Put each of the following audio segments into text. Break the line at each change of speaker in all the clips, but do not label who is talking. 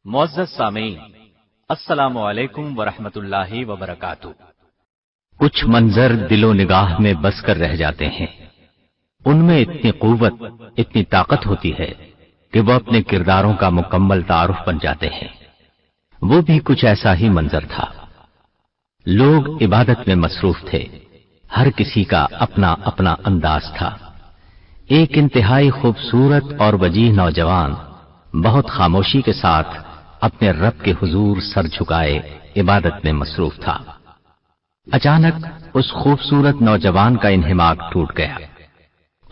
معزز سامعین، السلام علیکم ورحمۃ اللہ وبرکاتہ۔ کچھ منظر دل و نگاہ میں بس کر رہ جاتے ہیں، ان میں اتنی قوت، اتنی طاقت ہوتی ہے کہ وہ اپنے کرداروں کا مکمل تعارف بن جاتے ہیں۔ وہ بھی کچھ ایسا ہی منظر تھا۔ لوگ عبادت میں مصروف تھے، ہر کسی کا اپنا اپنا انداز تھا۔ ایک انتہائی خوبصورت اور وجیح نوجوان بہت خاموشی کے ساتھ اپنے رب کے حضور سر جھکائے عبادت میں مصروف تھا۔ اچانک اس خوبصورت نوجوان کا انہماک ٹوٹ گیا۔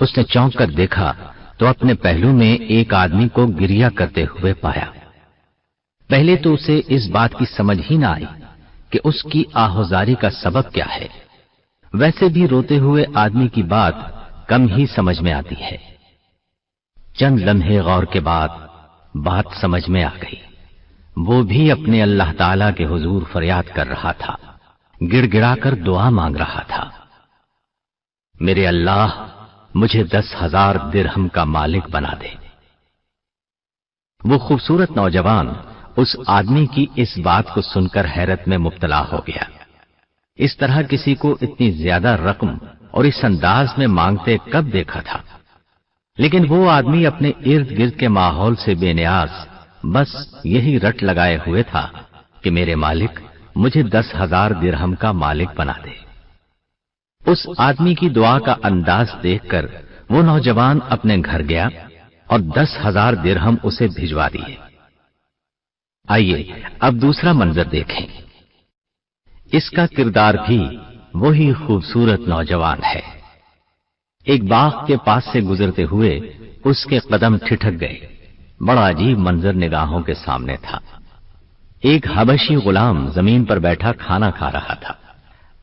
اس نے چونک کر دیکھا تو اپنے پہلو میں ایک آدمی کو گریہ کرتے ہوئے پایا۔ پہلے تو اسے اس بات کی سمجھ ہی نہ آئی کہ اس کی آہوزاری کا سبب کیا ہے۔ ویسے بھی روتے ہوئے آدمی کی بات کم ہی سمجھ میں آتی ہے۔ چند لمحے غور کے بعد بات سمجھ میں آ گئی۔ وہ بھی اپنے اللہ تعالی کے حضور فریاد کر رہا تھا، گڑ گڑا کر دعا مانگ رہا تھا، میرے اللہ مجھے 10,000 درہم کا مالک بنا دے۔ وہ خوبصورت نوجوان اس آدمی کی اس بات کو سن کر حیرت میں مبتلا ہو گیا۔ اس طرح کسی کو اتنی زیادہ رقم اور اس انداز میں مانگتے کب دیکھا تھا؟ لیکن وہ آدمی اپنے ارد گرد کے ماحول سے بے نیاز بس یہی رٹ لگائے ہوئے تھا کہ میرے مالک مجھے 10,000 درہم کا مالک بنا دے۔ اس آدمی کی دعا کا انداز دیکھ کر وہ نوجوان اپنے گھر گیا اور 10,000 درہم اسے بھجوا دیے۔ آئیے اب دوسرا منظر دیکھیں۔ اس کا کردار بھی وہی خوبصورت نوجوان ہے۔ ایک باغ کے پاس سے گزرتے ہوئے اس کے قدم ٹھٹک گئے۔ بڑا عجیب منظر نگاہوں کے سامنے تھا۔ ایک حبشی غلام زمین پر بیٹھا کھانا کھا رہا تھا۔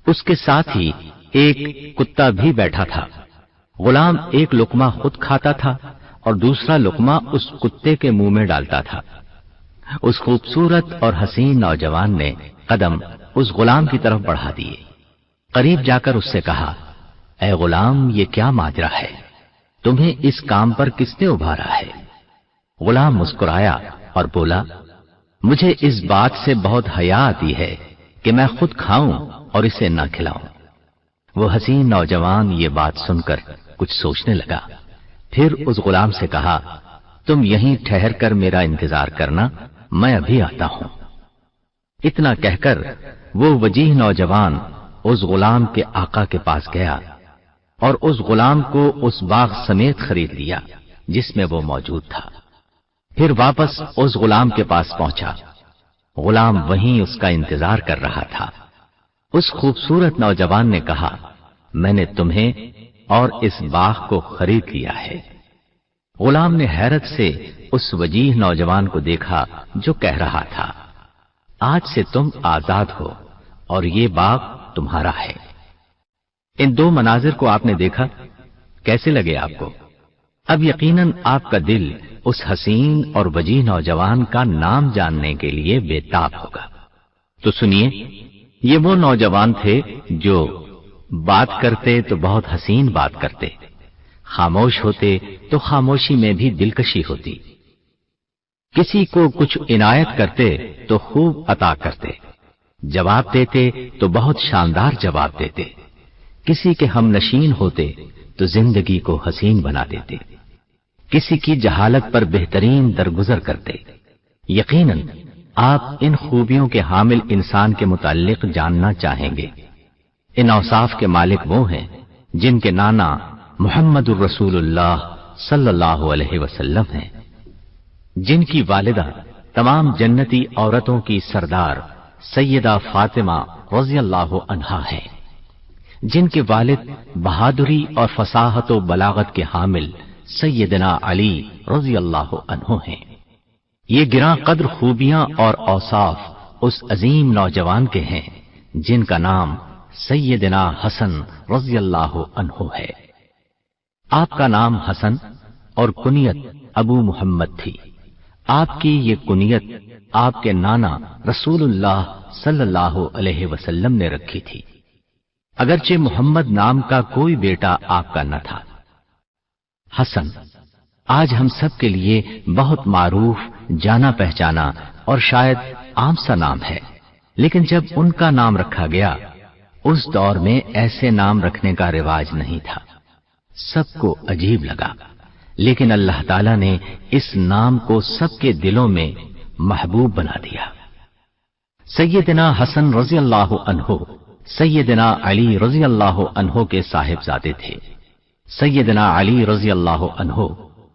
اس کے ساتھ ہی ایک کتا بھی بیٹھا تھا۔ غلام ایک لقمہ خود کھاتا تھا اور دوسرا لقمہ اس کتے کے منہ میں ڈالتا تھا۔ اس خوبصورت اور حسین نوجوان نے قدم اس غلام کی طرف بڑھا دیے۔ قریب جا کر اس سے کہا، اے غلام، یہ کیا ماجرا ہے؟ تمہیں اس کام پر کس نے ابھارا ہے؟ غلام مسکرایا اور بولا، مجھے اس بات سے بہت حیا آتی ہے کہ میں خود کھاؤں اور اسے نہ کھلاؤں۔ وہ حسین نوجوان یہ بات سن کر کچھ سوچنے لگا، پھر اس غلام سے کہا، تم یہیں ٹھہر کر میرا انتظار کرنا، میں ابھی آتا ہوں۔ اتنا کہہ کر وہ وجیح نوجوان اس غلام کے آقا کے پاس گیا اور اس غلام کو اس باغ سمیت خرید لیا جس میں وہ موجود تھا۔ پھر واپس اس غلام کے پاس پہنچا۔ غلام وہیں اس کا انتظار کر رہا تھا۔ اس خوبصورت نوجوان نے کہا، میں نے تمہیں اور اس باغ کو خرید لیا ہے۔ غلام نے حیرت سے اس وجیح نوجوان کو دیکھا جو کہہ رہا تھا، آج سے تم آزاد ہو اور یہ باغ تمہارا ہے۔ ان دو مناظر کو آپ نے دیکھا، کیسے لگے آپ کو؟ اب یقیناً آپ کا دل اس حسین اور وجیح نوجوان کا نام جاننے کے لیے بے تاب ہوگا۔ تو سنیے، یہ وہ نوجوان تھے جو بات کرتے تو بہت حسین بات کرتے، خاموش ہوتے تو خاموشی میں بھی دلکشی ہوتی، کسی کو کچھ عنایت کرتے تو خوب عطا کرتے، جواب دیتے تو بہت شاندار جواب دیتے، کسی کے ہم نشین ہوتے تو زندگی کو حسین بنا دیتے، کسی کی جہالت پر بہترین درگزر کرتے۔ یقیناً آپ ان خوبیوں کے حامل انسان کے متعلق جاننا چاہیں گے۔ ان اوصاف کے مالک وہ ہیں جن کے نانا محمد الرسول اللہ صلی اللہ علیہ وسلم ہیں، جن کی والدہ تمام جنتی عورتوں کی سردار سیدہ فاطمہ رضی اللہ عنہا ہے، جن کے والد بہادری اور فصاحت و بلاغت کے حامل سیدنا علی رضی اللہ عنہ ہیں۔ یہ گراں قدر خوبیاں اور اوصاف اس عظیم نوجوان کے ہیں جن کا نام سیدنا حسن رضی اللہ عنہ ہے۔ آپ کا نام حسن اور کنیت ابو محمد تھی۔ آپ کی یہ کنیت آپ کے نانا رسول اللہ صلی اللہ علیہ وسلم نے رکھی تھی، اگرچہ محمد نام کا کوئی بیٹا آپ کا نہ تھا۔ حسن آج ہم سب کے لیے بہت معروف، جانا پہچانا اور شاید عام سا نام ہے، لیکن جب ان کا نام رکھا گیا اس دور میں ایسے نام رکھنے کا رواج نہیں تھا، سب کو عجیب لگا، لیکن اللہ تعالی نے اس نام کو سب کے دلوں میں محبوب بنا دیا۔ سیدنا حسن رضی اللہ عنہ سیدنا علی رضی اللہ عنہ کے صاحبزادے تھے۔ سیدنا علی رضی اللہ عنہ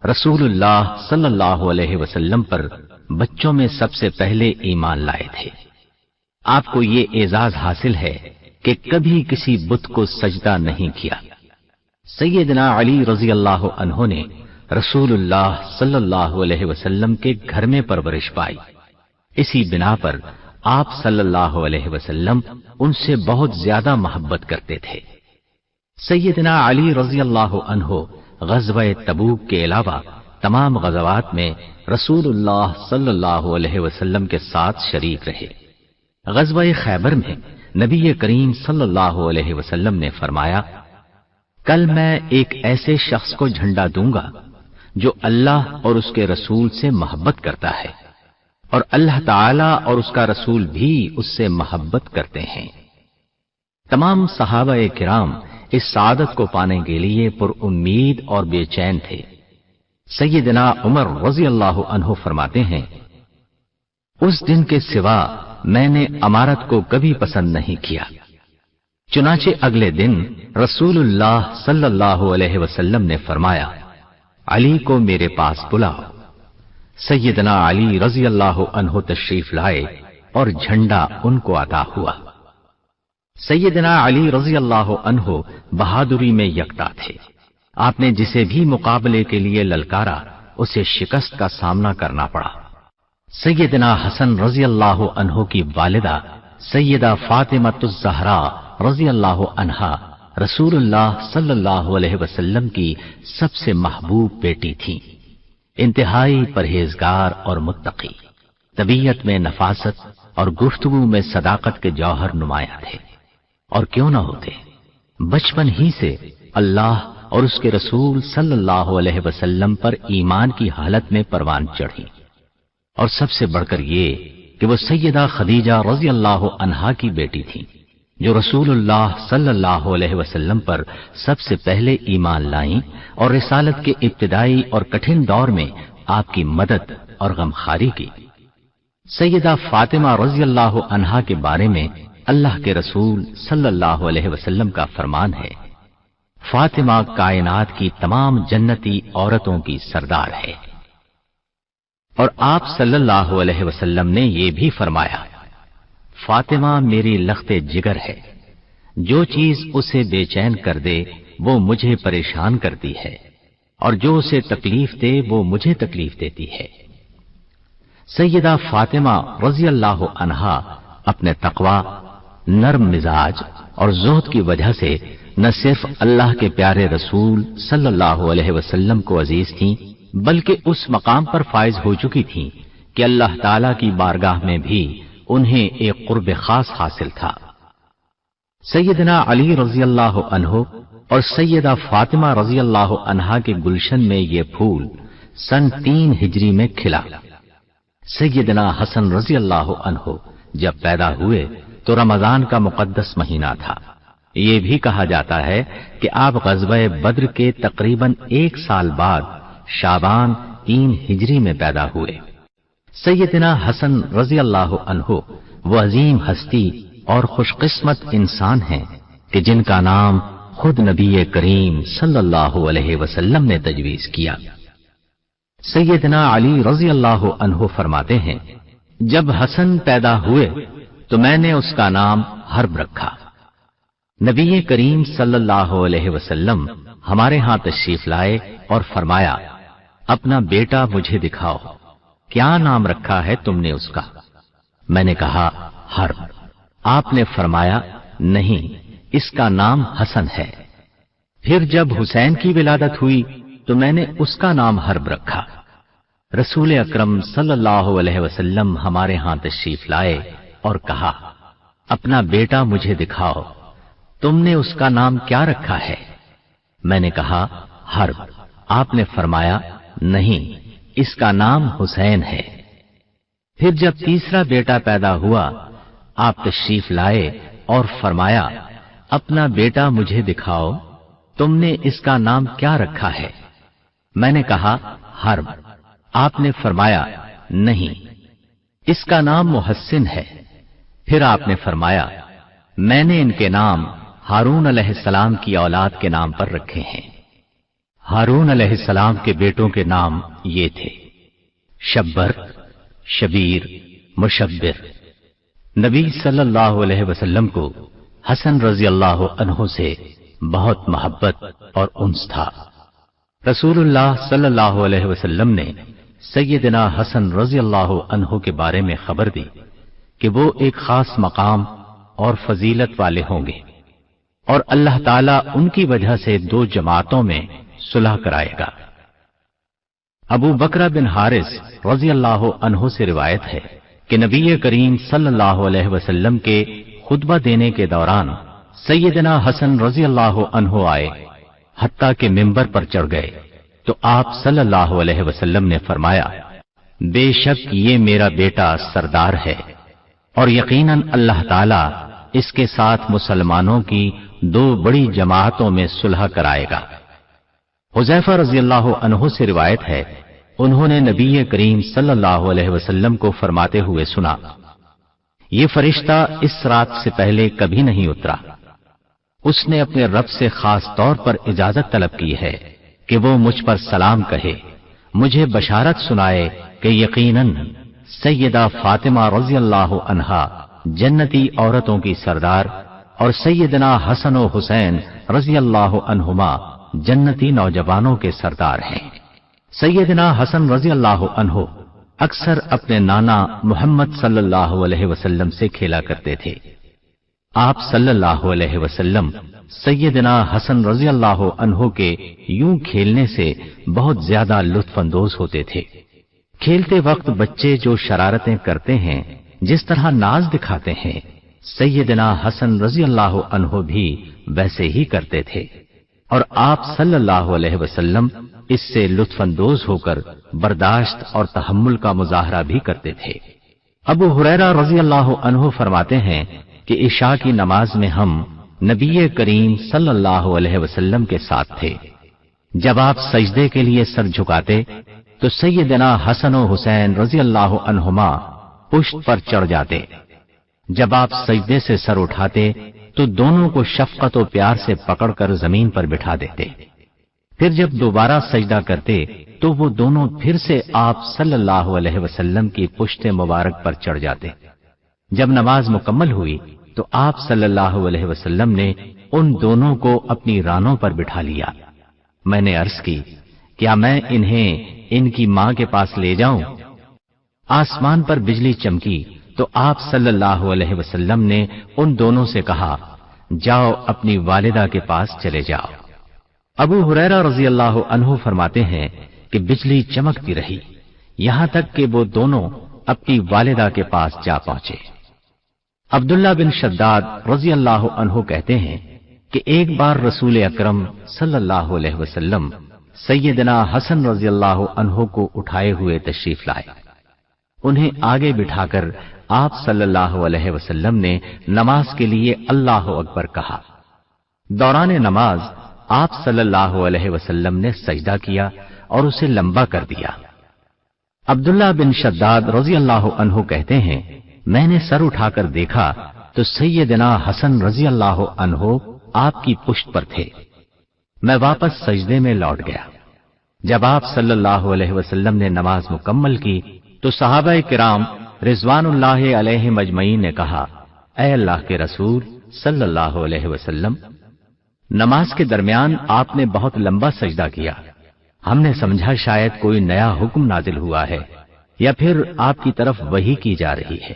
رسول اللہ صلی اللہ علیہ وسلم پر بچوں میں سب سے پہلے ایمان لائے تھے۔ آپ کو یہ اعزاز حاصل ہے کہ کبھی کسی بت کو سجدہ نہیں کیا۔ سیدنا علی رضی اللہ عنہ نے رسول اللہ صلی اللہ علیہ وسلم کے گھر میں پرورش پائی، اسی بنا پر آپ صلی اللہ علیہ وسلم ان سے بہت زیادہ محبت کرتے تھے۔ سیدنا علی رضی اللہ عنہ غزوہ تبوک کے علاوہ تمام غزوات میں رسول اللہ صلی اللہ علیہ وسلم کے ساتھ شریک رہے۔ غزوہ خیبر میں نبی کریم صلی اللہ علیہ وسلم نے فرمایا، کل میں ایک ایسے شخص کو جھنڈا دوں گا جو اللہ اور اس کے رسول سے محبت کرتا ہے، اور اللہ تعالی اور اس کا رسول بھی اس سے محبت کرتے ہیں۔ تمام صحابہ کرام اس سعادت کو پانے کے لیے پر امید اور بے چین تھے۔ سیدنا عمر رضی اللہ عنہ فرماتے ہیں، اس دن کے سوا میں نے امارت کو کبھی پسند نہیں کیا۔ چنانچہ اگلے دن رسول اللہ صلی اللہ علیہ وسلم نے فرمایا، علی کو میرے پاس بلاؤ۔ سیدنا علی رضی اللہ عنہ تشریف لائے اور جھنڈا ان کو عطا ہوا۔ سیدنا علی رضی اللہ عنہ بہادری میں یکتا تھے۔ آپ نے جسے بھی مقابلے کے لیے للکارا اسے شکست کا سامنا کرنا پڑا۔ سیدنا حسن رضی اللہ عنہ کی والدہ سیدہ فاطمۃ الزہرا رضی اللہ عنہا رسول اللہ صلی اللہ علیہ وسلم کی سب سے محبوب بیٹی تھی۔ انتہائی پرہیزگار اور متقی، طبیعت میں نفاست اور گفتگو میں صداقت کے جوہر نمایاں تھے، اور کیوں نہ ہوتے، بچپن ہی سے اللہ اور اس کے رسول صلی اللہ علیہ وسلم پر ایمان کی حالت میں پروان چڑھی۔ اور سب سے بڑھ کر یہ کہ وہ سیدہ خدیجہ رضی اللہ عنہا کی بیٹی تھی، جو رسول اللہ صلی اللہ علیہ وسلم پر سب سے پہلے ایمان لائیں اور رسالت کے ابتدائی اور کٹھن دور میں آپ کی مدد اور غمخواری کی۔ سیدہ فاطمہ رضی اللہ عنہا کے بارے میں اللہ کے رسول صلی اللہ علیہ وسلم کا فرمان ہے، فاطمہ کائنات کی تمام جنتی عورتوں کی سردار ہے۔ اور آپ صلی اللہ علیہ وسلم نے یہ بھی فرمایا، فاطمہ میری لخت جگر ہے، جو چیز اسے بے چین کر دے وہ مجھے پریشان کرتی ہے، اور جو اسے تکلیف دے وہ مجھے تکلیف دیتی ہے۔ سیدہ فاطمہ رضی اللہ عنہا اپنے تقوی، نرم مزاج اور زہد کی وجہ سے نہ صرف اللہ کے پیارے رسول صلی اللہ علیہ وسلم کو عزیز تھیں، بلکہ اس مقام پر فائز ہو چکی تھیں کہ اللہ تعالی کی بارگاہ میں بھی انہیں ایک قرب خاص حاصل تھا۔ سیدنا علی رضی اللہ عنہ اور سیدہ فاطمہ رضی اللہ عنہا کے گلشن میں یہ پھول سن 3 ہجری میں کھلا۔ سیدنا حسن رضی اللہ عنہ جب پیدا ہوئے تو رمضان کا مقدس مہینہ تھا۔ یہ بھی کہا جاتا ہے کہ آپ غزوہ بدر کے تقریباً 1 سال بعد شعبان 3 ہجری میں پیدا ہوئے۔ سیدنا حسن رضی اللہ عنہ وہ عظیم ہستی اور خوش قسمت انسان ہیں کہ جن کا نام خود نبی کریم صلی اللہ علیہ وسلم نے تجویز کیا۔ سیدنا علی رضی اللہ عنہ فرماتے ہیں، جب حسن پیدا ہوئے تو میں نے اس کا نام حرب رکھا۔ نبی کریم صلی اللہ علیہ وسلم ہمارے ہاں تشریف لائے اور فرمایا، اپنا بیٹا مجھے دکھاؤ، کیا نام رکھا ہے تم نے اس کا؟ میں نے کہا حرب۔ آپ نے فرمایا، نہیں، اس کا نام حسن ہے۔ پھر جب حسین کی ولادت ہوئی تو میں نے اس کا نام حرب رکھا۔ رسول اکرم صلی اللہ علیہ وسلم ہمارے ہاں تشریف لائے اور کہا، اپنا بیٹا مجھے دکھاؤ، تم نے اس کا نام کیا رکھا ہے؟ میں نے کہا حرب۔ آپ نے فرمایا، نہیں، اس کا نام حسین ہے۔ پھر جب تیسرا بیٹا پیدا ہوا آپ تشریف لائے اور فرمایا اپنا بیٹا مجھے دکھاؤ، تم نے اس کا نام کیا رکھا ہے؟ میں نے کہا حرب۔ آپ نے فرمایا نہیں، اس کا نام محسن ہے۔ پھر آپ نے فرمایا میں نے ان کے نام ہارون علیہ السلام کی اولاد کے نام پر رکھے ہیں۔ ہارون علیہ السلام کے بیٹوں کے نام یہ تھے شبر، شبیر، مشبر۔ نبی صلی اللہ علیہ وسلم کو حسن رضی اللہ عنہ سے بہت محبت اور انس تھا۔ رسول اللہ صلی اللہ علیہ وسلم نے سیدنا حسن رضی اللہ عنہ کے بارے میں خبر دی کہ وہ ایک خاص مقام اور فضیلت والے ہوں گے، اور اللہ تعالیٰ ان کی وجہ سے دو جماعتوں میں صلح کرائے گا۔ ابو بکر بن حارث رضی اللہ عنہ سے روایت ہے کہ نبی کریم صلی اللہ علیہ وسلم کے خطبہ دینے کے دوران سیدنا حسن رضی اللہ عنہ آئے، حتیٰ کہ ممبر پر چڑھ گئے تو آپ صلی اللہ علیہ وسلم نے فرمایا بے شک یہ میرا بیٹا سردار ہے، اور یقیناً اللہ تعالیٰ اس کے ساتھ مسلمانوں کی دو بڑی جماعتوں میں صلح کرائے گا۔ حذیفہ رضی اللہ عنہ سے روایت ہے انہوں نے نبی کریم صلی اللہ علیہ وسلم کو فرماتے ہوئے سنا یہ فرشتہ اس رات سے پہلے کبھی نہیں اترا، اس نے اپنے رب سے خاص طور پر اجازت طلب کی ہے کہ وہ مجھ پر سلام کہے، مجھے بشارت سنائے کہ یقیناً سیدہ فاطمہ رضی اللہ عنہا جنتی عورتوں کی سردار اور سیدنا حسن و حسین رضی اللہ عنہما جنتی نوجوانوں کے سردار ہیں۔ سیدنا حسن رضی اللہ عنہ اکثر اپنے نانا محمد صلی اللہ علیہ وسلم سے کھیلا کرتے تھے۔ آپ صلی اللہ علیہ وسلم سیدنا حسن رضی اللہ عنہ کے یوں کھیلنے سے بہت زیادہ لطف اندوز ہوتے تھے۔ کھیلتے وقت بچے جو شرارتیں کرتے ہیں، جس طرح ناز دکھاتے ہیں، سیدنا حسن رضی اللہ عنہ بھی ویسے ہی کرتے تھے، اور آپ صلی اللہ علیہ وسلم اس سے لطف اندوز ہو کر برداشت اور تحمل کا مظاہرہ بھی کرتے تھے۔ ابو ہریرہ رضی اللہ عنہ فرماتے ہیں کہ عشاء کی نماز میں ہم نبی کریم صلی اللہ علیہ وسلم کے ساتھ تھے۔ جب آپ سجدے کے لیے سر جھکاتے تو سیدنا حسن و حسین رضی اللہ عنہما پشت پر چڑھ جاتے۔ جب آپ سجدے سے سر اٹھاتے تو دونوں کو شفقت و پیار سے پکڑ کر زمین پر بٹھا دیتے۔ پھر جب دوبارہ سجدہ کرتے تو وہ دونوں پھر سے آپ صلی اللہ علیہ وسلم کی پشت مبارک پر چڑھ جاتے۔ جب نماز مکمل ہوئی تو آپ صلی اللہ علیہ وسلم نے ان دونوں کو اپنی رانوں پر بٹھا لیا۔ میں نے عرض کی کیا میں انہیں ان کی ماں کے پاس لے جاؤں؟ آسمان پر بجلی چمکی تو آپ صلی اللہ علیہ وسلم نے ان دونوں سے کہا جاؤ اپنی والدہ کے پاس چلے جاؤ۔ ابو ہریرہ رضی اللہ عنہ فرماتے ہیں کہ بجلی چمکتی رہی یہاں تک کہ وہ دونوں اپنی والدہ کے پاس جا پہنچے۔ عبداللہ بن شداد رضی اللہ عنہ کہتے ہیں کہ ایک بار رسول اکرم صلی اللہ علیہ وسلم سیدنا حسن رضی اللہ عنہ کو اٹھائے ہوئے تشریف لائے۔ انہیں آگے بٹھا کر آپ صلی اللہ علیہ وسلم نے نماز کے لیے اللہ اکبر کہا۔ دوران نماز آپ صلی اللہ علیہ وسلم نے سجدہ کیا اور اسے لمبا کر دیا۔ عبداللہ بن شداد رضی اللہ عنہ کہتے ہیں میں نے سر اٹھا کر دیکھا تو سیدنا حسن رضی اللہ عنہ آپ کی پشت پر تھے۔ میں واپس سجدے میں لوٹ گیا۔ جب آپ صلی اللہ علیہ وسلم نے نماز مکمل کی تو صحابہ کرام رضوان اللہ علیہم اجمعین نے کہا اے اللہ کے رسول صلی اللہ علیہ وسلم، نماز کے درمیان آپ نے بہت لمبا سجدہ کیا، ہم نے سمجھا شاید کوئی نیا حکم نازل ہوا ہے یا پھر آپ کی طرف وحی کی جا رہی ہے۔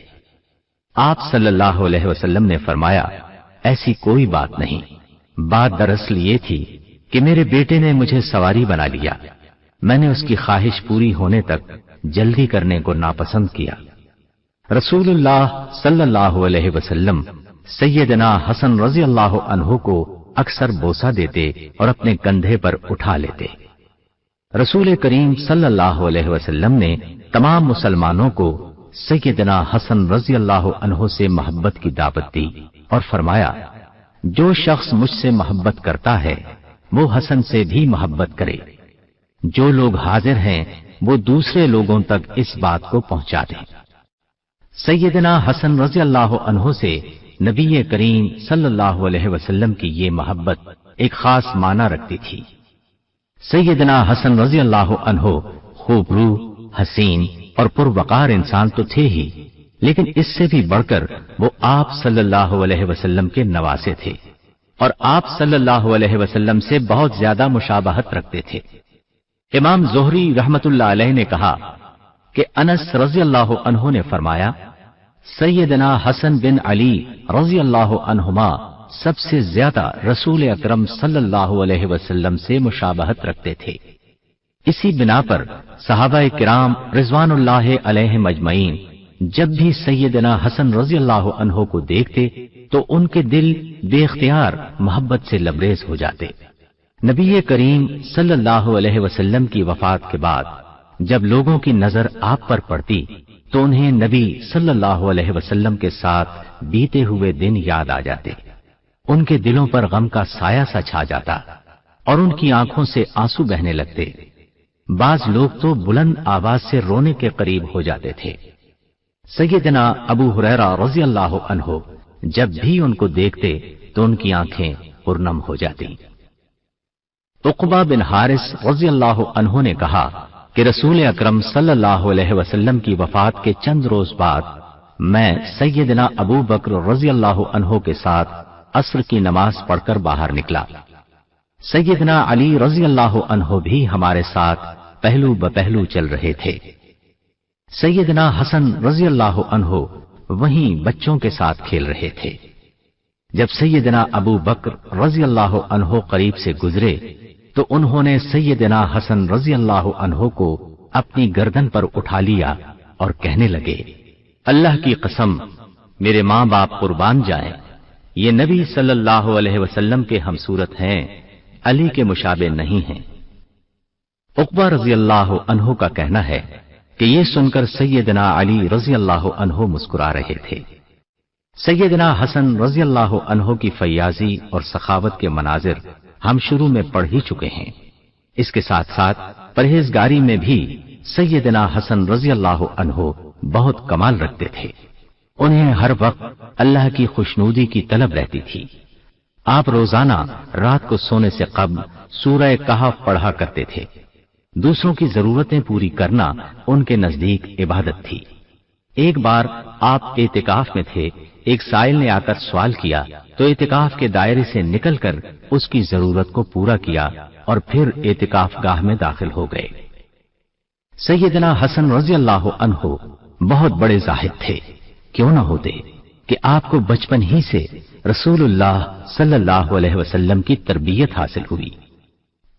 آپ صلی اللہ علیہ وسلم نے فرمایا ایسی کوئی بات نہیں، بات دراصل یہ تھی کہ میرے بیٹے نے مجھے سواری بنا لیا، میں نے اس کی خواہش پوری ہونے تک جلدی کرنے کو ناپسند کیا۔ رسول اللہ صلی اللہ علیہ وسلم سیدنا حسن رضی اللہ عنہ کو اکثر بوسہ دیتے اور اپنے کندھے پر اٹھا لیتے۔ رسول کریم صلی اللہ علیہ وسلم نے تمام مسلمانوں کو सैयदना हसन रजी अल्लाह अन्हो से मोहब्बत की दावत दी और फरमाया, जो शख्स मुझसे मोहब्बत करता है वो हसन से भी मोहब्बत करे। जो लोग हाजिर हैं वो दूसरे लोगों तक इस बात को पहुंचा दें। सैयदना हसन रजी अल्लाह अन्हो से नबी करीम सल्लल्लाहु अलैहि वसल्लम की ये मोहब्बत एक खास माना रखती थी। सैयदना हसन रजी अल्लाह अन्हो खूबरू, हसीन और पुरवकार इंसान तो थे ही, लेकिन इससे भी बढ़कर वो आप सल्लल्लाहु अलैहि वसल्लम के नवासे थे और आप सल्लल्लाहु अलैहि वसल्लम से बहुत ज्यादा मुशाबहत रखते थे। इमाम ज़ोहरी रहमतुल्लाह अलैह ने कहा कि अनस रजी अल्लाह अन्हु ने फरमाया, सैयदना हसन बिन अली रजी अल्लाह अन्हुमा सबसे ज्यादा रसूल अकरम सल्लल्लाहु अलैहि वसल्लम से मुशाबहत रखते थे। इसी बिना पर सहाबा किराम रिजवानुल्लाह अलैहिम अजमईन जब भी सैयदना हसन रजी अल्लाह अन्हो को देखते तो उनके दिल बेख्तियार मोहब्बत से लबरेज हो जाते। नबी करीम सल्लल्लाहु अलैहि वसल्लम की वफात के बाद जब लोगों की नजर आप पर पड़ती तो उन्हें नबी सल्लल्लाहु अलैहि वसल्लम के साथ बीते हुए दिन याद आ जाते। उनके दिलों पर गम का साया सा छा जाता और उनकी आंखों से आंसू बहने लगते। बाज लोग तो बुलंद आवाज से रोने के करीब हो जाते थे। सैयदना अबू हुरैरा रजी अल्लाह अन्हो जब भी उनको देखते तो उनकी आंखें पुरनम हो जाती। उक़बा बिन हारिस रजी अल्लाह अन्हो ने कहा कि रसूल अकरम सल्लल्लाहु अलैहि वसल्लम की वफात के चंद रोज बाद मैं सैयदना अबू बकर रजी अल्लाह अन्हो के साथ असर की नमाज पढ़कर बाहर निकला। सैयदना अली रजी अल्लाह अन्हो भी हमारे साथ पहलू बपहलू चल रहे थे। सैयदना हसन रजी अल्लाह अन्हो वहीं बच्चों के साथ खेल रहे थे। जब सैयदना अबू बकर रजी अल्लाह अन्हो करीब से गुजरे तो उन्होंने सैयदना हसन रजी अल्लाह अन्हो को अपनी गर्दन पर उठा लिया और कहने लगे, अल्लाह की कसम, मेरे मां बाप कुर्बान जाएं, ये नबी सल्लल्लाहु अलैहि वसल्लम के हमसूरत हैं, अली के मुशाबे नहीं हैं। उक़बा रजी अल्लाह अन्हो का कहना है कि ये सुनकर सैयदना अली रजी अल्लाह अन्हो मुस्कुरा रहे थे। सैयदना हसन रजी अल्लाह अन्हो की फैयाजी और सखावत के मनाजिर हम शुरू में पढ़ ही चुके हैं। इसके साथ साथ परहेजगारी में भी सैयदना हसन रजी अल्लाह अन्हो बहुत कमाल रखते थे। उन्हें हर वक्त अल्लाह की खुशनूदी की तलब रहती थी। आप रोजाना रात को सोने से कब्ल सूरह कहफ पढ़ा करते थे। दूसरों की जरूरतें पूरी करना उनके नजदीक इबादत थी। एक बार आप एतिकाफ में थे, एक साइल ने आकर सवाल किया तो एतिकाफ के दायरे से निकलकर उसकी जरूरत को पूरा किया और फिर एतिकाफ गाह में दाखिल हो गए। सैयदना हसन रजी अल्लाह अन्हो बहुत बड़े जाहिद थे। क्यों न होते कि आपको बचपन ही से रसूलुल्लाह सल्लल्लाहु अलैहि वसल्लम की तरबियत हासिल हुई।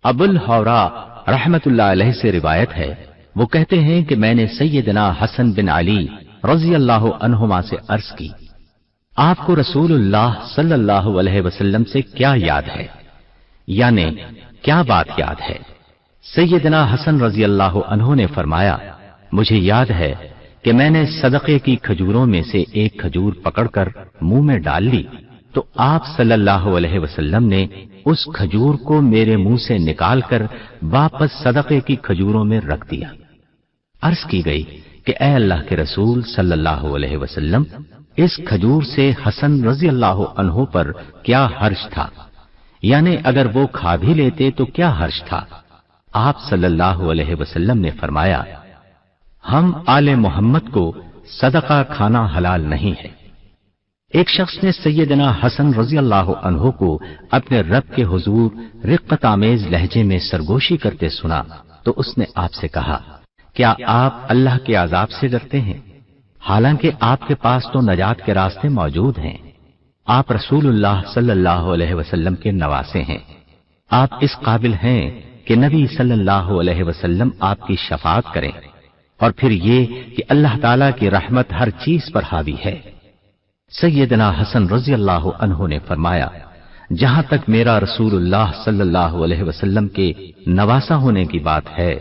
अबुल हौरा रहमतुल्लाह अलैह से रिवायत है, वो कहते हैं कि मैंने सैयदना हसन बिन अली रजी अल्लाह अन्हुमा से अर्ज की, आपको रसूलुल्लाह सल्लल्लाहु अलैहि वसल्लम से क्या याद है, यानी क्या बात याद है। सैयदना हसन रजी अल्लाह अन्हु ने फरमाया, मुझे याद है कि मैंने सदक़े की खजूरों में से एक खजूर पकड़कर मुंह में डाल ली तो आप सल्लल्लाहु अलैहि वसल्लम ने उस खजूर को मेरे मुंह से निकालकर वापस सदक़े की खजूरों में रख दिया। अर्ज की गई कि ऐ अल्लाह के रसूल सल्लल्लाहु अलैहि वसल्लम, इस खजूर से हसन रजी अल्लाह अन्हु पर क्या हर्ष था, यानी अगर वो खा भी लेते तो क्या हर्ष था। आप सल्लल्लाहु अलैहि वसल्लम ने फरमाया, हम आले मोहम्मद को सदका खाना हलाल नहीं है। एक शख्स ने सैयदना हसन रजी अल्लाह अन्हु को अपने रब के हुजूर रिक्कत आमेज लहजे में सरगोशी करते सुना तो उसने आपसे कहा, क्या आप अल्लाह के अजाब से डरते हैं? हालांकि आपके पास तो नजात के रास्ते मौजूद हैं। आप रसूलुल्लाह सल्लल्लाहु अलैहि वसल्लम के नवासे हैं। आप इस काबिल हैं कि नबी सल्लल्लाहु अलैहि वसल्लम आपकी शफाअत करें, और फिर ये कि अल्लाह ताला की रहमत हर चीज पर हावी है। सैयदना हसन रजी अल्लाह अन्हु ने फरमाया, जहां तक मेरा रसूलुल्लाह सल्लल्लाहु अलैहि वसल्लम के नवासा होने की बात है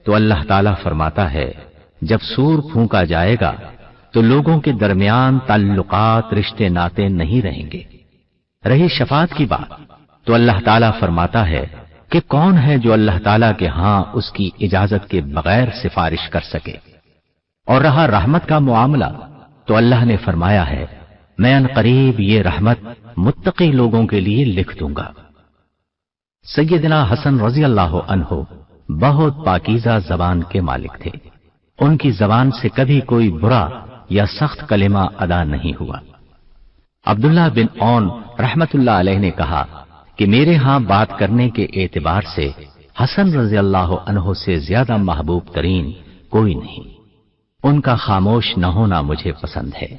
तो अल्लाह ताला फरमाता है, जब सूर फूंका जाएगा تو लोगों के दरमियान ताल्लुकात रिश्ते नाते नहीं रहेंगे। रही शफात की बात, तो अल्लाह ताला फरमाता है कि कौन है जो अल्लाह ताला के हां उसकी इजाजत के बगैर सिफारिश कर सके। और रहा रहमत का मामला, तो अल्लाह ने फरमाया है मैं अनकरीब ये रहमत मुत्तकी लोगों के लिए लिख दूंगा। सैयदना हसन रजी अल्लाह अन्हो बहुत पाकीज़ा जबान के मालिक थे। उनकी जबान से कभी कोई बुरा या सख्त कलिमा अदा नहीं हुआ। अब्दुल्लाह बिन औन रहमतुल्लाह अलैह ने कहा कि मेरे हां बात करने के एतबार से हसन रजी अल्लाह अन्हो से ज्यादा महबूब तरीन कोई नहीं। उनका खामोश न होना मुझे पसंद है।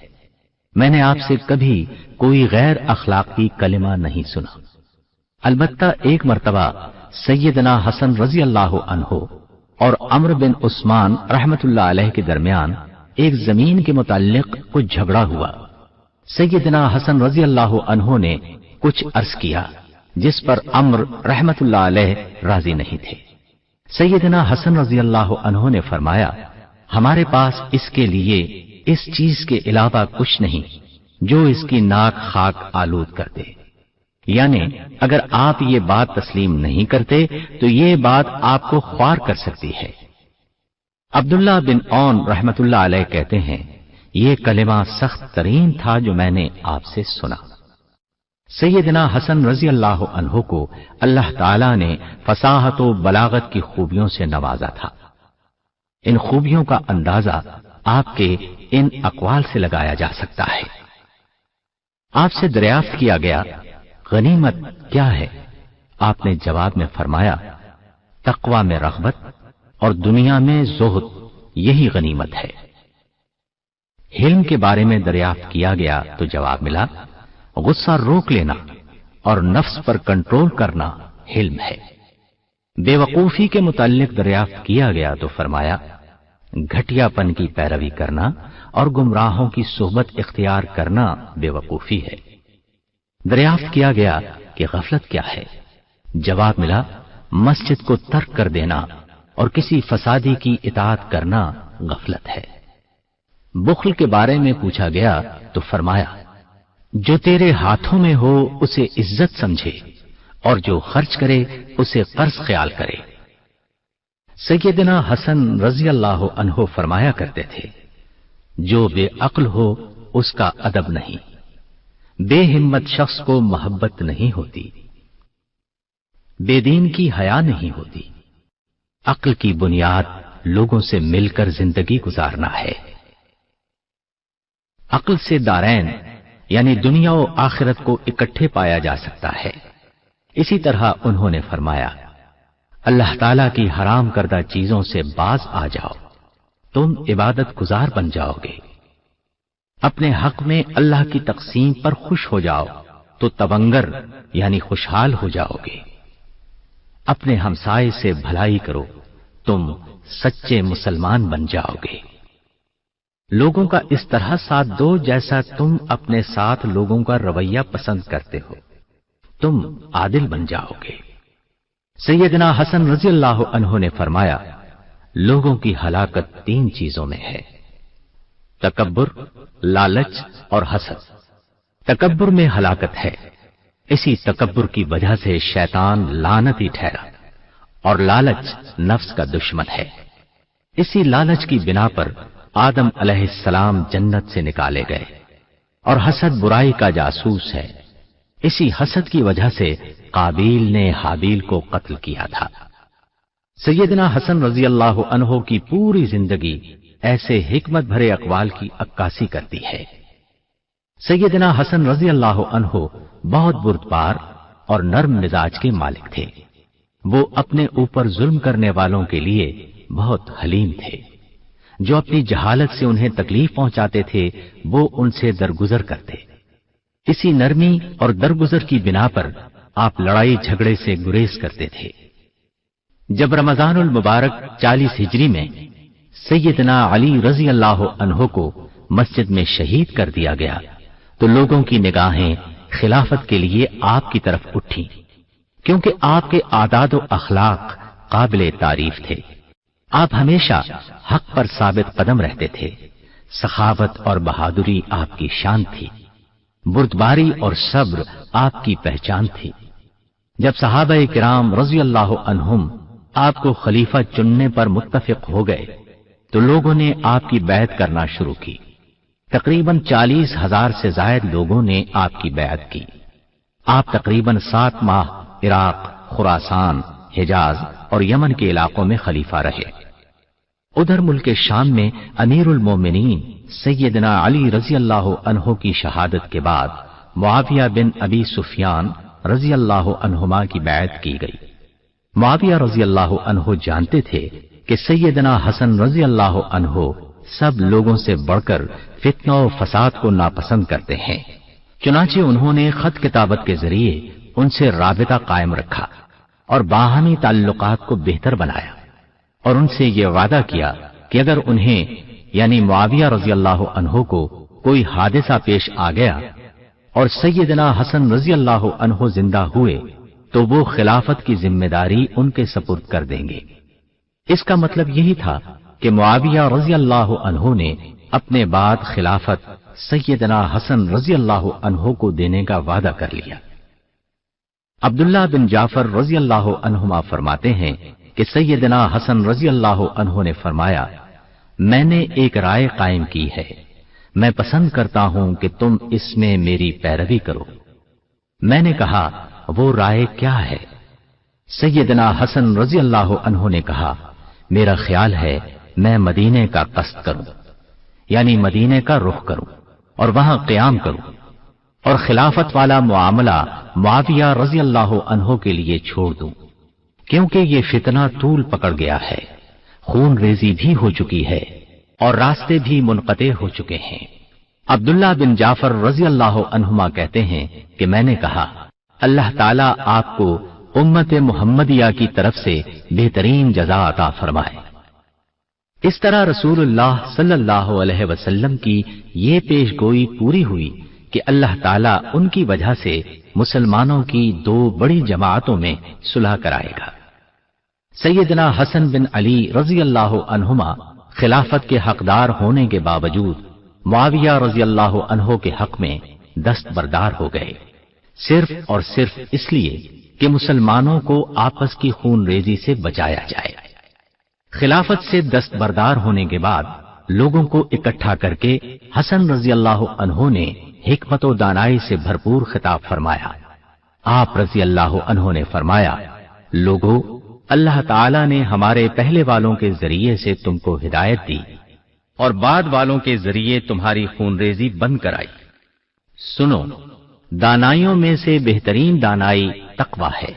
मैंने आपसे कभी कोई गैर अखलाकी कलिमा नहीं सुना। अलबत्ता एक मर्तबा सैयदना हसन रजी अल्लाह अन्हो और अम्र बिन उस्मान रहमतुल्लाह अलैह के दरमियान एक जमीन के मुताल्लिक कुछ झगड़ा हुआ। सैयदना हसन रजी अल्लाह अन्हो ने कुछ अर्ज किया जिस पर अम्र रहमतुल्लाह अलैह राजी नहीं थे। सैयदना हसन रजी अल्लाह अन्हो ने फरमाया हमारे पास इसके लिए इस चीज के अलावा कुछ नहीं जो इसकी नाक खाक आलूद कर दे। यानी अगर आप ये बात तस्लीम नहीं करते तो ये बात आपको ख्वार कर सकती है। अब्दुल्लाह बिन औन रहमतुल्लाह अलैह कहते हैं ये कलिमा सख्त तरीन था जो मैंने आपसे सुना। सैयदना हसन रजी अल्लाह अन्हो को अल्लाह ताला ने फसाहत व बलागत की खूबियों से नवाजा था। इन खूबियों का अंदाजा आपके इन अक़वाल से लगाया जा सकता है। आपसे दरियाफ्त किया गया गनीमत क्या है? आपने जवाब में फरमाया तक़वा में रग़बत और दुनिया में ज़ुहद, यही गनीमत है। हिल्म के बारे में दरियाफ्त किया गया तो जवाब मिला गुस्सा रोक लेना और नफ्स पर कंट्रोल करना हिल्म है। बेवकूफी के मुताल्लिक दरियाफ्त किया गया तो फरमाया घटियापन की पैरवी करना और गुमराहों की सोहबत इख्तियार करना बेवकूफी है। दरियाफ्त किया गया कि गफलत क्या है? जवाब मिला मस्जिद को तर्क कर देना और किसी फसादी की इताअत करना गफलत है। बुख्ल के बारे में पूछा गया तो फरमाया जो तेरे हाथों में हो उसे इज्जत समझे और जो खर्च करे उसे कर्ज ख्याल करे। सैयदना हसन रजी अल्लाह अन्हो फरमाया करते थे जो बेअक्ल हो उसका अदब नहीं, बेहिम्मत शख्स को मोहब्बत नहीं होती, बेदीन की हया नहीं होती। अक्ल की बुनियाद लोगों से मिलकर जिंदगी गुजारना है। अक्ल से दारैन यानी दुनिया और आखिरत को इकट्ठे पाया जा सकता है। इसी तरह उन्होंने फरमाया अल्लाह ताला की हराम करदा चीजों से बाज आ जाओ, तुम इबादत गुजार बन जाओगे। अपने हक में अल्लाह की तकसीम पर खुश हो जाओ तो तवंगर यानी खुशहाल हो जाओगे। अपने हमसाये से भलाई करो, तुम सच्चे मुसलमान बन जाओगे। लोगों का इस तरह साथ दो जैसा तुम अपने साथ लोगों का रवैया पसंद करते हो, तुम आदिल बन जाओगे। सैयदना हसन रजी अल्लाह अन्हो ने फरमाया लोगों की हलाकत तीन चीजों में है, तकब्बुर, लालच और हसद। तकब्बुर में हलाकत है। इसी तकब्बुर की वजह से शैतान लानती ठहरा और लालच नफ्स का दुश्मन है। इसी लालच की बिना पर आदम अलैहिस्सलाम जन्नत से निकाले गए और हसद बुराई का जासूस है। इसी हसद की वजह से काबील ने हाबील को कत्ल किया था। सैयदना हसन रजी अल्लाह अन्हो की पूरी जिंदगी ऐसे हिकमत भरे अक़वाल की अक्कासी करती है। सैयदना हसन रजी अल्लाह अन्हो बहुत बुर्दबार और नर्म मिजाज के मालिक थे। वो अपने ऊपर जुल्म करने वालों के लिए बहुत हलीम थे। जो अपनी जहालत से उन्हें तकलीफ पहुंचाते थे वो उनसे दरगुजर करते। इसी नरमी और दरगुजर की बिना पर आप लड़ाई झगड़े से गुरेज करते थे। जब रमजानुल मुबारक 40 हिजरी में सैयदना अली रजी अल्लाह अन्हो को मस्जिद में शहीद कर दिया गया तो लोगों की निगाहें खिलाफत के लिए आपकी तरफ उठी, क्योंकि आपके आदाद व अखलाक काबिले तारीफ थे। आप हमेशा हक पर साबित कदम रहते थे, सखावत और बहादुरी आपकी शान थी, बुर्दबारी और सब्र आपकी पहचान थी। जब सहाबा किराम रज़ी अल्लाह अन्हुम आपको खलीफा चुनने पर मुत्तफिक हो गए तो लोगों ने आपकी बैत करना शुरू की। तकरीबन 40,000 से ज्यादा लोगों ने आपकी बैत की। आप तकरीबन 7 माह इराक, खुरासान, हिजाज और यमन के इलाकों में खलीफा रहे। उधर मुल्क शाम में अमीरुल मोमिनीन सैयदना अली रज़ी अल्लाह अन्हु की शहादत के बाद मुआविया बिन अबी सुफियान रज़ी अल्लाह अन्हुमा की बैत की गई। मुआविया रज़ी अल्लाह अन्हु जानते थे कि सैयदना हसन रज़ी अल्लाह अन्हु सब लोगों से बढ़कर फितना और फसाद को नापसंद करते हैं। चुनांचे उन्होंने खत किताबत के जरिए उनसे राबिता कायम रखा और बाहमी ताल्लुकात को बेहतर बनाया और उनसे ये वादा किया कि अगर उन्हें यानी मुआविया रज़ी अल्लाह अन्हु को कोई हादिसा पेश आ गया और सैयदना हसन रज़ी अल्लाह अन्हु जिंदा हुए तो वो खिलाफत की जिम्मेदारी उनके सपुर्द कर देंगे। इसका मतलब यही था कि मुआविया रज़ी अल्लाह अन्हु ने अपने बाद खिलाफत सैयदना हसन रज़ी अल्लाह अन्हु को देने का वादा कर लिया। अब्दुल्लाह बिन जाफर रज़ी अल्लाह अन्हुमा फरमाते हैं कि सैयदना हसन रज़ी अल्लाह अन्हु ने फरमाया, मैंने एक राय कायम की है, मैं पसंद करता हूं कि तुम इसमें मेरी पैरवी करो। मैंने कहा, वो राय क्या है? सैयदना हसन रज़ी अल्लाह अन्हु ने कहा, मेरा ख्याल है मैं मदीने का कस्द करूं, यानी मदीने का रुख करूं और वहां क़याम करूं और खिलाफत वाला मुआमला मुआविया रज़ी अल्लाह अन्हु के लिए छोड़ दूं, क्योंकि ये फितना तूल पकड़ गया है, खून रेजी भी हो चुकी है और रास्ते भी मुनक़ते हो चुके हैं। अब्दुल्लाह बिन जाफर रज़ी अल्लाह अन्हुमा कहते हैं कि मैंने कहा, अल्लाह ताला आपको उम्मत मुहम्मदिया की तरफ से बेहतरीन जज़ा अता फरमाए। इस तरह रसूलुल्लाह सल्लल्लाहु अलैहि वसल्लम की ये पेशगोई पूरी हुई कि अल्लाह ताला उनकी वजह से मुसलमानों की 2 बड़ी जमातों में सुलह कराएगा। सैयदना हसन बिन अली रज़ी अल्लाह अन्हुमा खिलाफत के हकदार होने के बावजूद मुआविया रज़ी अल्लाह अन्हु के हक में दस्तबरदार हो गए, सिर्फ और सिर्फ इसलिए कि मुसलमानों को आपस की खून रेजी से बचाया जाए। खिलाफत से दस्तबरदार होने के बाद लोगों को इकट्ठा करके हसन रज़ी अल्लाह अन्हु ने हिकमत और दानाई से भरपूर खिताब फरमाया। आप रज़ी अल्लाह अन्हु ने फरमाया, लोगों, अल्लाह ताला ने हमारे पहले वालों के जरिए से तुमको हिदायत दी और बाद वालों के जरिए तुम्हारी खूनरेजी बंद कराई। सुनो, दानाइयों में से बेहतरीन दानाई तकवा है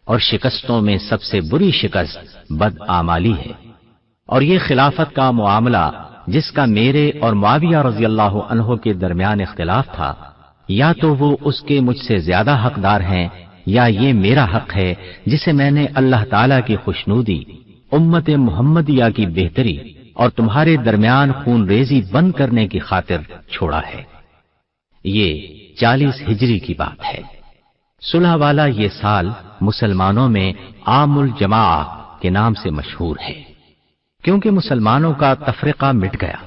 और शिकस्तों में सबसे बुरी शिकस्त बदआमाली है। और ये खिलाफत का मुआमला जिसका मेरे और मुआविया रज़ी अल्लाह अन्हु के दरमियान इख्तिलाफ था, या तो वो उसके मुझसे ज्यादा हकदार हैं या ये मेरा हक है जिसे मैंने अल्लाह ताला की खुशनूदी, उम्मत मुहम्मदिया की बेहतरी और तुम्हारे दरमियान खून रेजी बंद करने की खातिर छोड़ा है। ये 40 हिजरी की बात है। सुलह वाला ये साल मुसलमानों में आमुल जमाआ के नाम से मशहूर है, क्योंकि मुसलमानों का तफरीका मिट गया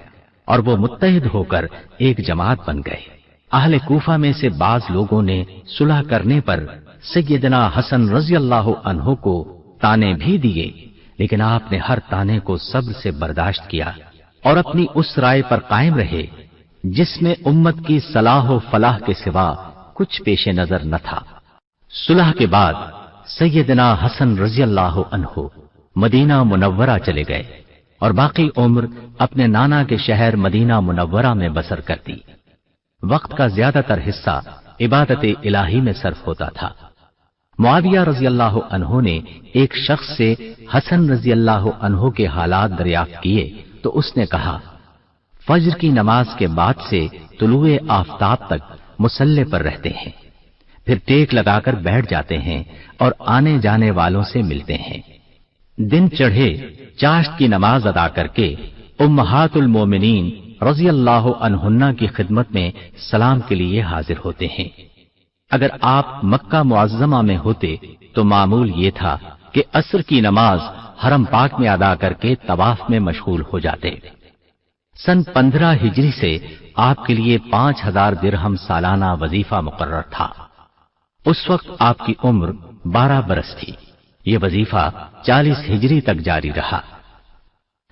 और वो मुत्तहिद होकर एक जमात बन गए। अहले कूफा में से बाज लोगों ने सुलह करने पर सैयदना हसन रज़ी अल्लाह अन्हु को ताने भी दिए, लेकिन आपने हर ताने को सब्र से बर्दाश्त किया और अपनी उस राय पर कायम रहे जिसमें उम्मत की सलाह व फलाह के सिवा कुछ पेशे नजर न था। सुलह के बाद सैयदना हसन रज़ी अल्लाह अन्हु मदीना मुनव्वरा चले गए और बाकी उम्र अपने नाना के शहर मदीना मुनव्वरा में बसर कर दी। वक्त का ज्यादातर हिस्सा इबादत इलाही में सर्फ होता था। मुआविया रज़ी अल्लाह अन्हु ने एक शख्स से हसन रज़ी अल्लाह अन्हु के हालात दरियाफ्त किए तो उसने कहा, फज्र की नमाज के बाद से तुलुए आफताब तक मुसल्ले पर रहते हैं, फिर टेक लगाकर बैठ जाते हैं और आने जाने वालों से मिलते हैं। दिन चढ़े चाश्त की नमाज अदा करके उम्महातुल मोमिनीन रज़ी अल्लाह अन्हुन्ना की खिदमत में सलाम के लिए हाजिर होते हैं। अगर आप मक्का मुअज़्ज़मा में होते तो मामूल ये था कि असर की नमाज हरम पाक में अदा करके तवाफ में मशगूल हो जाते। सन 15 हिजरी से आपके लिए 5000 दिरहम सालाना वजीफा मुकर्रर था। उस वक्त आपकी उम्र 12 बरस थी। ये वजीफा 40 हिजरी तक जारी रहा।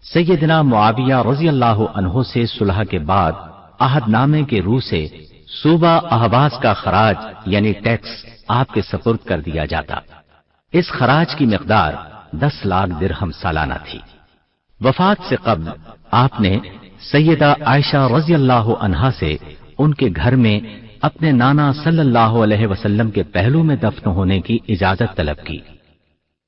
सैयदना मुआविया रजी अल्लाह अन्हु से सुलह के बाद अहदनामे के रूह से सूबा अहबास का खराज यानी टैक्स आपके सपुर्द कर दिया जाता। इस खराज की मिकदार 10 लाख दिरहम सालाना थी। वफात से कब्ल आपने सैयदा आयशा रजी अल्लाह अन्हा से उनके घर में अपने नाना सल्लल्लाहु अलैहि वसल्लम के पहलू में दफन होने की इजाजत तलब की।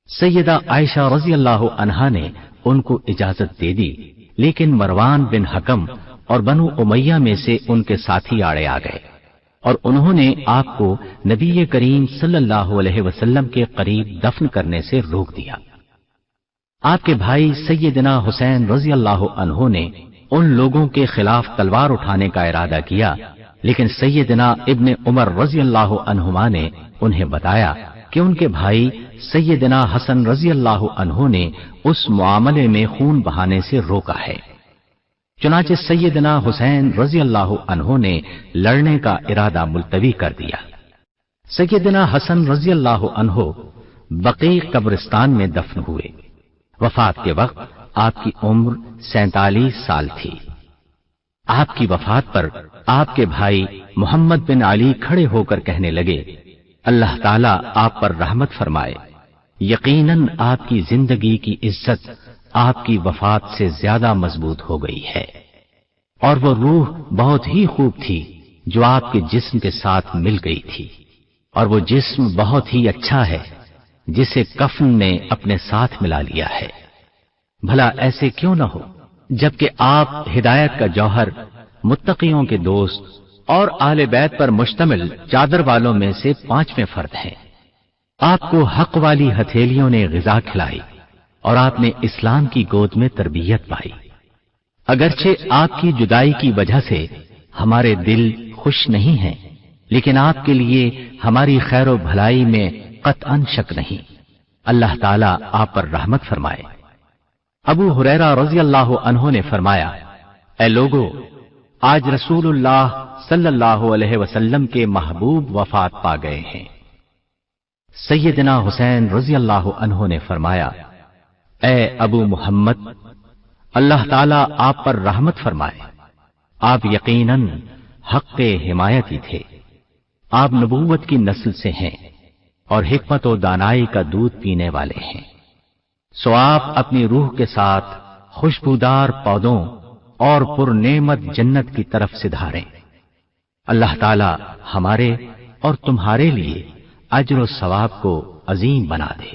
सैयदा आयशा रजी अल्लाह अन्हा ने उनको इजाजत दे दी, लेकिन मरवान बिन हकम और बनु उमैया में से उनके साथी आड़े आ गए और उन्होंने आपको नबी करीम सल्लल्लाहु अलैहि वसल्लम के करीब दफन करने से रोक दिया। आपके भाई सैयदना हुसैन रजी अल्लाह अन्हु ने उन लोगों के खिलाफ तलवार उठाने का इरादा किया, लेकिन सैयदना इब्ने उमर रजी अल्लाह अन्हुमा ने उन्हें बताया कि उनके भाई सैयदना हसन रजी अल्लाह अन्हु ने उस मुआमले में खून बहाने से रोका है। चुनाचे सैयदना हुसैन रजी अल्लाह अन्हु ने लड़ने का इरादा मुलतवी कर दिया। सैयदना हसन रजी अल्लाह अन्हु बकी कब्रिस्तान में दफन हुए। वफात के वक्त आपकी उम्र 47 साल थी। आपकी वफात पर आपके भाई मोहम्मद बिन अली खड़े होकर कहने लगे, अल्लाह ताला आप पर रहमत फरमाए। यकीनन आपकी जिंदगी की इज्जत आपकी वफात से ज्यादा मजबूत हो गई है और वो रूह बहुत ही खूब थी जो आपके जिस्म के साथ मिल गई थी, और वो जिस्म बहुत ही अच्छा है जिसे कफन ने अपने साथ मिला लिया है। भला ऐसे क्यों न हो जबकि आप हिदायत का जौहर, मुत्तकियों के दोस्त और आले बैत पर मुश्तमिल चादर वालों में से 5वें फर्द हैं। आपको हक वाली हथेलियों ने ग़िज़ा खिलाई और आपने इस्लाम की गोद में तरबियत पाई। अगरचे आपकी जुदाई की वजह से हमारे दिल खुश नहीं हैं, लेकिन आपके लिए हमारी खैर व भलाई में कतअन शक नहीं। अल्लाह ताला आप पर रहमत फरमाए। अबू हुरैरा रजी अल्लाह अन्हु ने फरमाया, ऐ लोगो, आज रसूलुल्लाह सल्लल्लाहु अलैहि वसल्लम के महबूब वफात पा गए हैं। सैयदना हुसैन रजी अल्लाह अन्हु ने फरमाया, ऐ अबू मुहम्मद, अल्लाह ताला आप पर रहमत फरमाए। आप यकीनन हक़ के हिमायती थे। आप नबूवत की नस्ल से हैं और हिकमत और दानाई का दूध पीने वाले हैं। सो आप अपनी रूह के साथ खुशबूदार पौधों और पुरनेमत जन्नत की तरफ से धारें। अल्लाह ताला हमारे और तुम्हारे लिए अज्र व सवाब को अजीम बना दे।